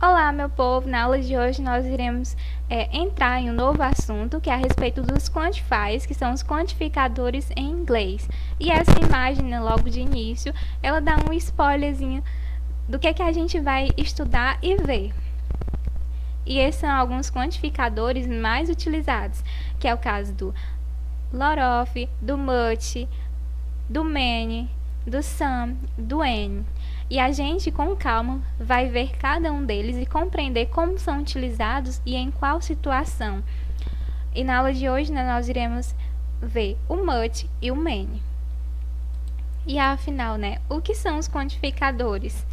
Olá, meu povo! Na aula de hoje nós iremos entrar em um novo assunto que é a respeito dos quantifiers, que são os quantificadores em inglês. E essa imagem, né, logo de início, ela dá um spoilerzinho do que a gente vai estudar e ver. E esses são alguns quantificadores mais utilizados, que é o caso do lot of, do much, do many, do some, do any. E a gente, com calma, vai ver cada um deles e compreender como são utilizados e em qual situação. E na aula de hoje, né, nós iremos ver o much e o many. E afinal, né, o que são os quantificadores?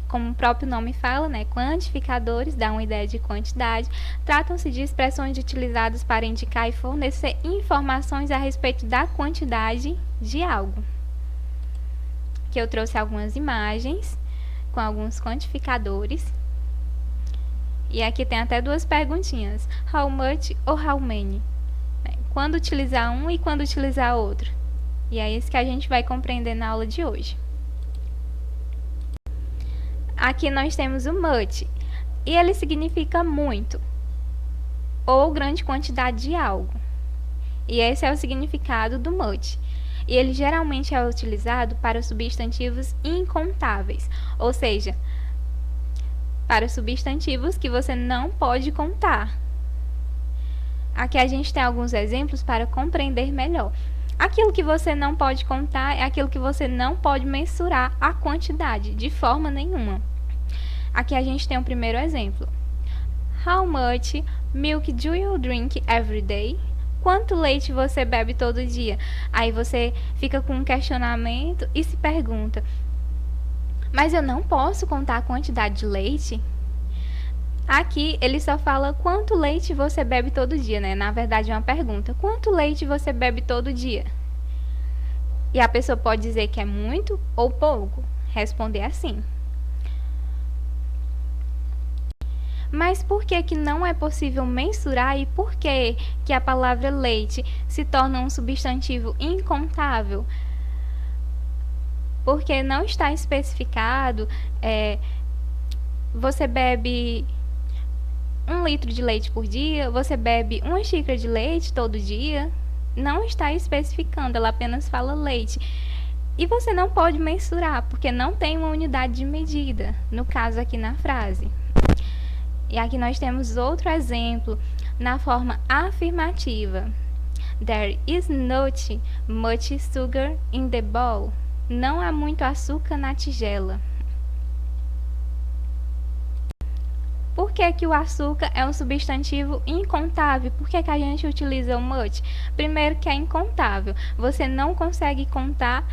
Como o próprio nome fala, né, quantificadores dá uma ideia de quantidade. Tratam-se de expressões utilizadas para indicar e fornecer informações a respeito da quantidade de algo. Que eu trouxe algumas imagens com alguns quantificadores. E aqui tem até duas perguntinhas: how much ou how many? Quando utilizar um e quando utilizar outro? E é isso que a gente vai compreender na aula de hoje. Aqui nós temos o much, e ele significa muito ou grande quantidade de algo. E esse é o significado do much. E ele geralmente é utilizado para substantivos incontáveis, ou seja, para substantivos que você não pode contar. Aqui a gente tem alguns exemplos para compreender melhor. Aquilo que você não pode contar é aquilo que você não pode mensurar a quantidade, de forma nenhuma. Aqui a gente tem o primeiro exemplo. How much milk do you drink every day? Quanto leite você bebe todo dia? Aí você fica com um questionamento e se pergunta: mas eu não posso contar a quantidade de leite? Aqui ele só fala quanto leite você bebe todo dia, né? Na verdade é uma pergunta: quanto leite você bebe todo dia? E a pessoa pode dizer que é muito ou pouco. Responder assim. Mas por que não é possível mensurar e por que a palavra leite se torna um substantivo incontável? Porque não está especificado, você bebe 1 litro de leite por dia, você bebe 1 xícara de leite todo dia. Não está especificando, ela apenas fala leite. E você não pode mensurar, porque não tem uma unidade de medida, no caso aqui na frase. E aqui nós temos outro exemplo na forma afirmativa. There is not much sugar in the bowl. Não há muito açúcar na tigela. Por que o açúcar é um substantivo incontável? Por que a gente utiliza o much? Primeiro que é incontável. Você não consegue contar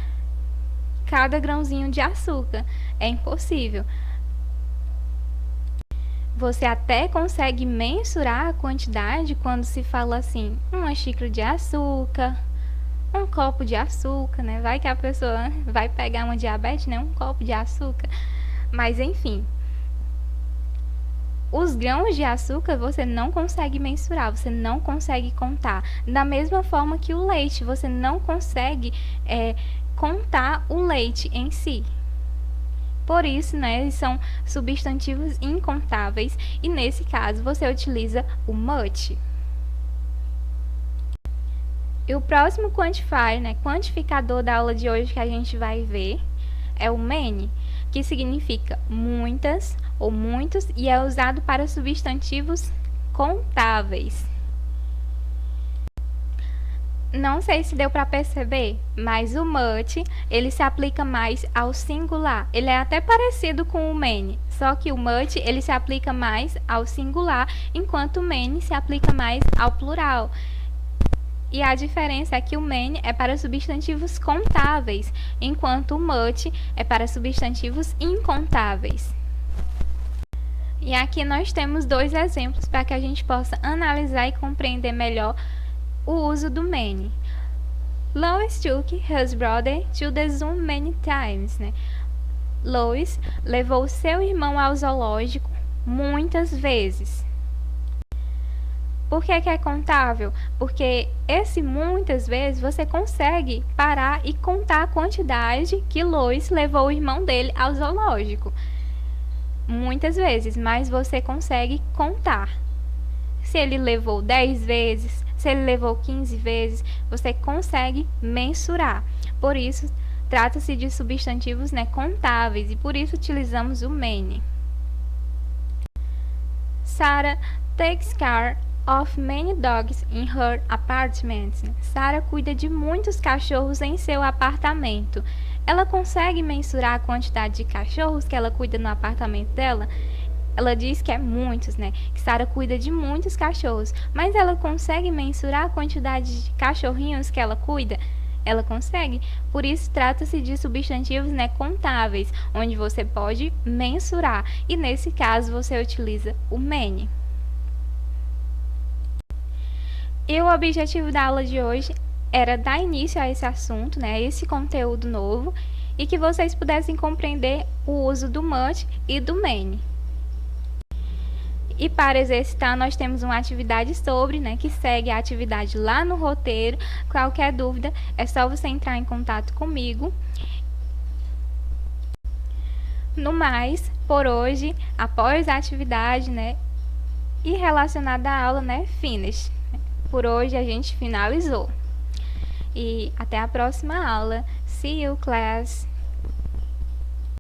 cada grãozinho de açúcar. É impossível. Você até consegue mensurar a quantidade quando se fala assim, 1 xícara de açúcar, 1 copo de açúcar, né? Vai que a pessoa vai pegar uma diabetes, né? 1 copo de açúcar. Mas enfim, os grãos de açúcar você não consegue mensurar, você não consegue contar. Da mesma forma que o leite, você não consegue contar o leite em si. Por isso, né, eles são substantivos incontáveis e nesse caso você utiliza o much. E o próximo quantifier, né, quantificador da aula de hoje que a gente vai ver é o many, que significa muitas ou muitos e é usado para substantivos contáveis. Não sei se deu para perceber, mas o much, ele se aplica mais ao singular. Ele é até parecido com o many, só que o much, ele se aplica mais ao singular, enquanto o many se aplica mais ao plural. E a diferença é que o many é para substantivos contáveis, enquanto o much é para substantivos incontáveis. E aqui nós temos 2 exemplos para que a gente possa analisar e compreender melhor o uso do many. Lois took his brother to the zoo many times, né? Lois levou seu irmão ao zoológico muitas vezes. Por que é contável? Porque esse muitas vezes você consegue parar e contar a quantidade que Lois levou o irmão dele ao zoológico. muitas vezes, mas você consegue contar. Se ele levou 10 vezes, se ele levou 15 vezes, você consegue mensurar. Por isso, trata-se de substantivos, né, contáveis, e por isso utilizamos o many. Sarah takes care of many dogs in her apartment. Sarah cuida de muitos cachorros em seu apartamento. Ela consegue mensurar a quantidade de cachorros que ela cuida no apartamento dela? Ela diz que é muitos, né? Que Sarah cuida de muitos cachorros, mas ela consegue mensurar a quantidade de cachorrinhos que ela cuida? Ela consegue. Por isso, trata-se de substantivos, né, contáveis, onde você pode mensurar. E nesse caso, você utiliza o many. E o objetivo da aula de hoje era dar início a esse assunto, né, a esse conteúdo novo, e que vocês pudessem compreender o uso do much e do many. E para exercitar, nós temos uma atividade sobre, né, que segue a atividade lá no roteiro. Qualquer dúvida, é só você entrar em contato comigo. No mais, por hoje, após a atividade, né, e relacionada à aula, né, finish. Por hoje a gente finalizou. E até a próxima aula. See you, class!